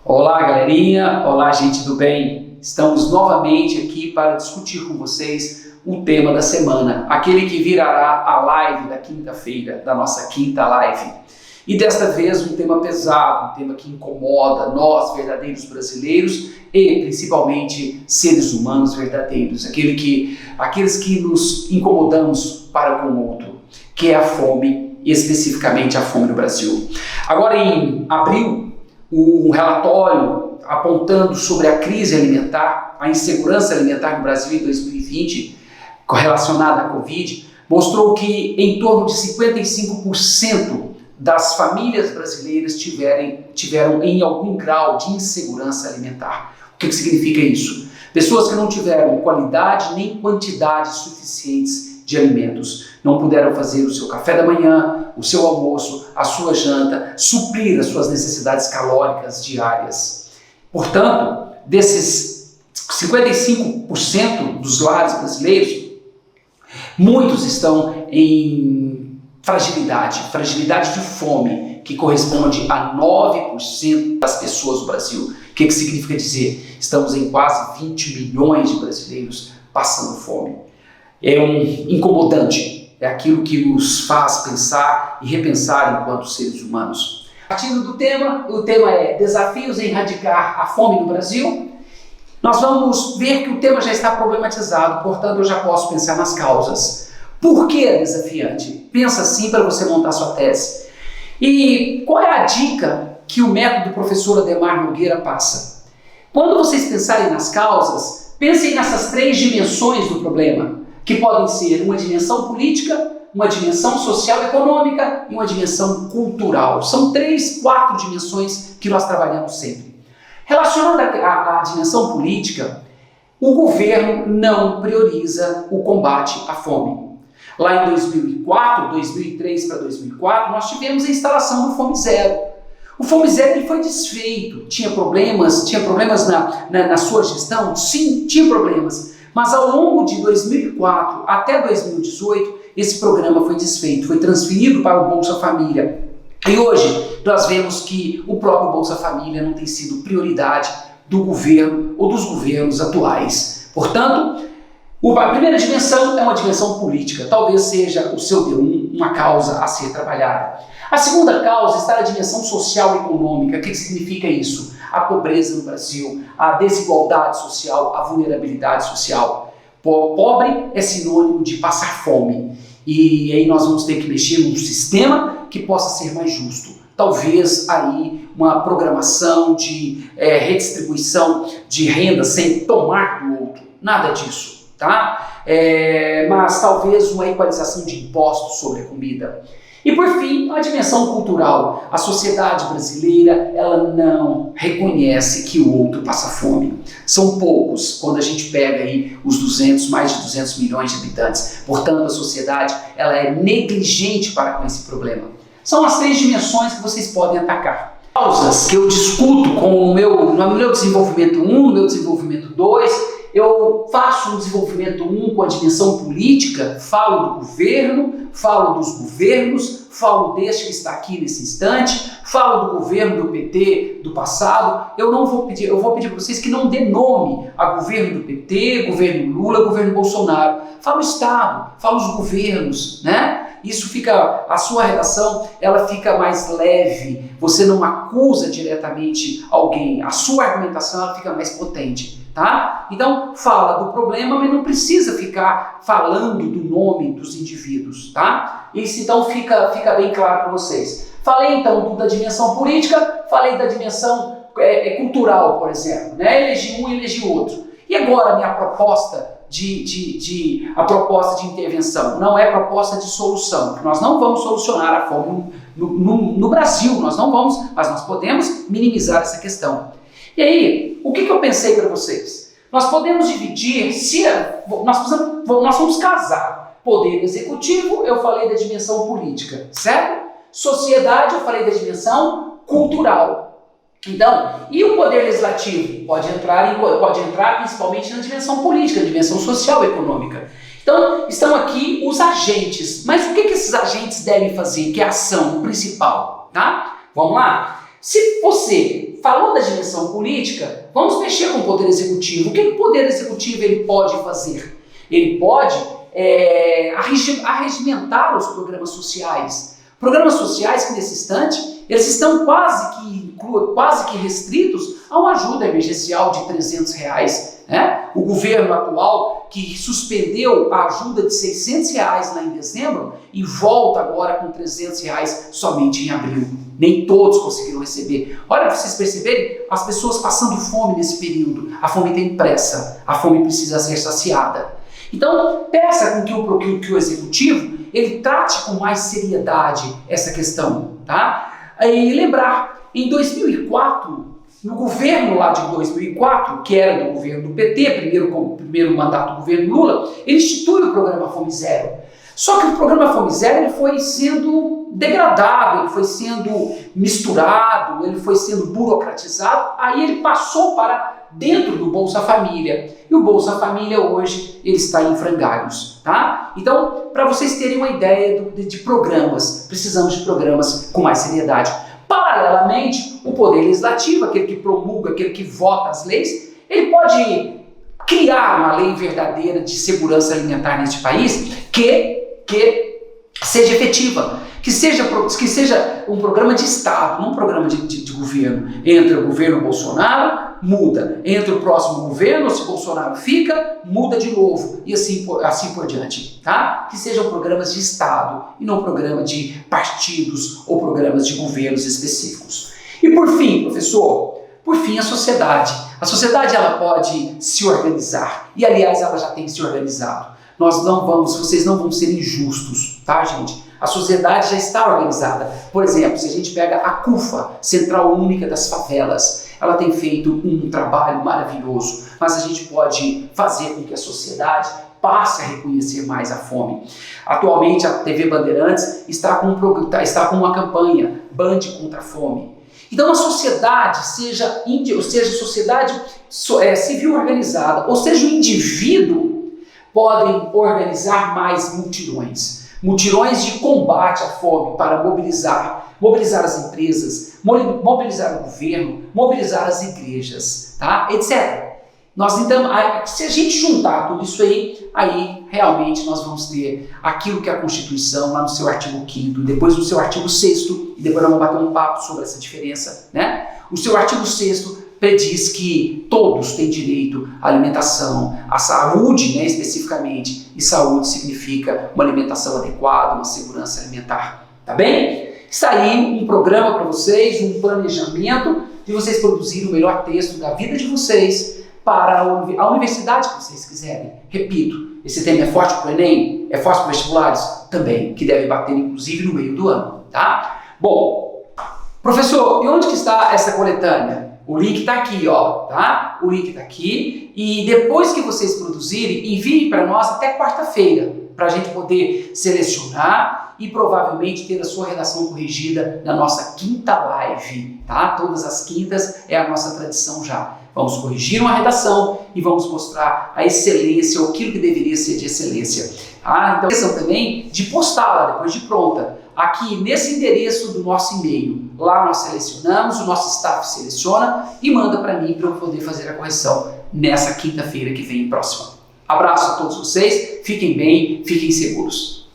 Olá, galerinha! Olá, gente do bem! Estamos novamente aqui para discutir com vocês o tema da semana, aquele que virará a live da quinta-feira, da nossa quinta live. E desta vez um tema pesado, um tema que incomoda nós, verdadeiros brasileiros, e principalmente seres humanos verdadeiros, aqueles que nos incomodamos para com o outro, que é a fome, e especificamente a fome no Brasil. Agora, em abril, um relatório apontando sobre a crise alimentar, a insegurança alimentar no Brasil em 2020, correlacionada à Covid, mostrou que em torno de 55% das famílias brasileiras tiveram em algum grau de insegurança alimentar. O que significa isso? Pessoas que não tiveram qualidade nem quantidade suficientes de alimentos. Não puderam fazer o seu café da manhã, o seu almoço, a sua janta, suprir as suas necessidades calóricas diárias. Portanto, desses 55% dos lares brasileiros, muitos estão em fragilidade de fome, que corresponde a 9% das pessoas do Brasil. O que significa dizer? Estamos em quase 20 milhões de brasileiros passando fome. É incomodante, é aquilo que nos faz pensar e repensar enquanto seres humanos. Partindo do tema, o tema é desafios em erradicar a fome no Brasil. Nós vamos ver que o tema já está problematizado, portanto eu já posso pensar nas causas. Por que é desafiante? Pensa assim para você montar sua tese. E qual é a dica que o método do professor Ademar Nogueira passa? Quando vocês pensarem nas causas, pensem nessas 3 dimensões do problema, que podem ser uma dimensão política, uma dimensão social e econômica e uma dimensão cultural. São 3, 4 dimensões que nós trabalhamos sempre. Relacionando à dimensão política, o governo não prioriza o combate à fome. Lá em 2004, 2003 para 2004, nós tivemos a instalação do Fome Zero. O Fome Zero ele foi desfeito. Tinha problemas na sua gestão? Sim, tinha problemas. Mas ao longo de 2004 até 2018, esse programa foi desfeito, foi transferido para o Bolsa Família. E hoje nós vemos que o próprio Bolsa Família não tem sido prioridade do governo ou dos governos atuais. Portanto, a primeira dimensão é uma dimensão política, talvez seja o seu D1 uma causa a ser trabalhada. A segunda causa está na dimensão social e econômica. O que significa isso? A pobreza no Brasil, a desigualdade social, a vulnerabilidade social. Pobre é sinônimo de passar fome. E aí nós vamos ter que mexer num sistema que possa ser mais justo. Talvez aí uma programação de redistribuição de renda sem tomar do outro. Nada disso, tá? Mas talvez uma equalização de impostos sobre a comida. E por fim, a dimensão cultural. A sociedade brasileira, ela não reconhece que o outro passa fome. São poucos, quando a gente pega aí os mais de 200 milhões de habitantes. Portanto, a sociedade, ela é negligente para com esse problema. São as 3 dimensões que vocês podem atacar. Causas que eu discuto no meu desenvolvimento 1, no meu desenvolvimento 2, eu faço um desenvolvimento 1 com a dimensão política, falo do governo, falo dos governos, falo deste que está aqui nesse instante, falo do governo do PT do passado. Eu vou pedir para vocês que não dê nome a governo do PT, governo Lula, governo Bolsonaro. Falo o Estado, falo os governos, né? Isso fica, a sua redação, ela fica mais leve, você não acusa diretamente alguém, a sua argumentação ela fica mais potente. Tá? Então, fala do problema, mas não precisa ficar falando do nome dos indivíduos. Tá? Isso então fica bem claro para vocês. Falei então da dimensão política, falei da dimensão cultural, por exemplo. Né? Elegi um e elegi outro. E agora a minha proposta a proposta de intervenção não é proposta de solução, porque nós não vamos solucionar a fome no Brasil, nós não vamos, mas nós podemos minimizar essa questão. E aí, o que eu pensei para vocês? Nós podemos dividir, nós vamos casar. Poder executivo, eu falei da dimensão política, certo? Sociedade, eu falei da dimensão cultural. Então, e o poder legislativo? Pode entrar principalmente na dimensão política, na dimensão social e econômica. Então, estão aqui os agentes. Mas o que esses agentes devem fazer? Que é a ação principal, tá? Vamos lá? Se você falou da dimensão intervenção política, vamos mexer com o Poder Executivo. O que o Poder Executivo ele pode fazer? Ele pode arregimentar os programas sociais. Programas sociais que, nesse instante, eles estão quase que restritos a uma ajuda emergencial de R$300. Né? O governo atual, que suspendeu a ajuda de R$600 lá em dezembro e volta agora com R$300 somente em abril. Nem todos conseguiram receber. Olha, para vocês perceberem, as pessoas passando fome nesse período. A fome tem pressa, a fome precisa ser saciada. Então, peça com que o Executivo ele trate com mais seriedade essa questão. Tá? E lembrar, em 2004, no governo lá de 2004, que era do governo do PT, primeiro mandato do governo Lula, ele institui o programa Fome Zero. Só que o programa Fome Zero ele foi sendo degradado, ele foi sendo misturado, ele foi sendo burocratizado, aí ele passou para dentro do Bolsa Família. E o Bolsa Família hoje ele está em frangalhos. Tá? Então, para vocês terem uma ideia de programas, precisamos de programas com mais seriedade. Paralelamente, o Poder Legislativo, aquele que promulga, aquele que vota as leis, ele pode criar uma lei verdadeira de segurança alimentar neste país que seja efetiva, que seja um programa de Estado, não um programa de governo. Entra o governo Bolsonaro, muda. Entra o próximo governo, se Bolsonaro fica, muda de novo. E assim por diante. Tá? Que sejam programas de Estado e não programas de partidos ou programas de governos específicos. E por fim, professor, a sociedade. A sociedade ela pode se organizar. E aliás, ela já tem se organizado. Vocês não vão ser injustos, tá, gente? A sociedade já está organizada. Por exemplo, se a gente pega a CUFA, Central Única das Favelas, ela tem feito um trabalho maravilhoso, mas a gente pode fazer com que a sociedade passe a reconhecer mais a fome. Atualmente, a TV Bandeirantes está com uma campanha, Band contra a Fome. Então, a sociedade, seja sociedade civil organizada, ou seja o indivíduo, podem organizar mais mutirões. Mutirões de combate à fome para mobilizar as empresas, mobilizar o governo, mobilizar as igrejas, tá? etc. Se a gente juntar tudo isso aí realmente nós vamos ter aquilo que é a Constituição, lá no seu artigo 5º, depois no seu artigo 6º, e depois nós vamos bater um papo sobre essa diferença, né? O seu artigo 6º prediz que todos têm direito à alimentação, à saúde, né, especificamente, e saúde significa uma alimentação adequada, uma segurança alimentar, tá bem? Está aí um programa para vocês, um planejamento de vocês produzirem o melhor texto da vida de vocês para a universidade que vocês quiserem. Repito, esse tema é forte para o Enem, é forte para os vestibulares também, que deve bater inclusive no meio do ano, tá? Bom, professor, e onde que está essa coletânea? O link está aqui, ó, tá? O link está aqui e depois que vocês produzirem, enviem para nós até quarta-feira, para a gente poder selecionar e provavelmente ter a sua redação corrigida na nossa quinta live, tá? Todas as quintas é a nossa tradição já. Vamos corrigir uma redação e vamos mostrar a excelência, ou aquilo que deveria ser de excelência. Tá? Então, esqueçam também de postá-la depois de pronta. Aqui nesse endereço do nosso e-mail, lá nós selecionamos, o nosso staff seleciona e manda para mim para eu poder fazer a correção nessa quinta-feira que vem próxima. Abraço a todos vocês, fiquem bem, fiquem seguros.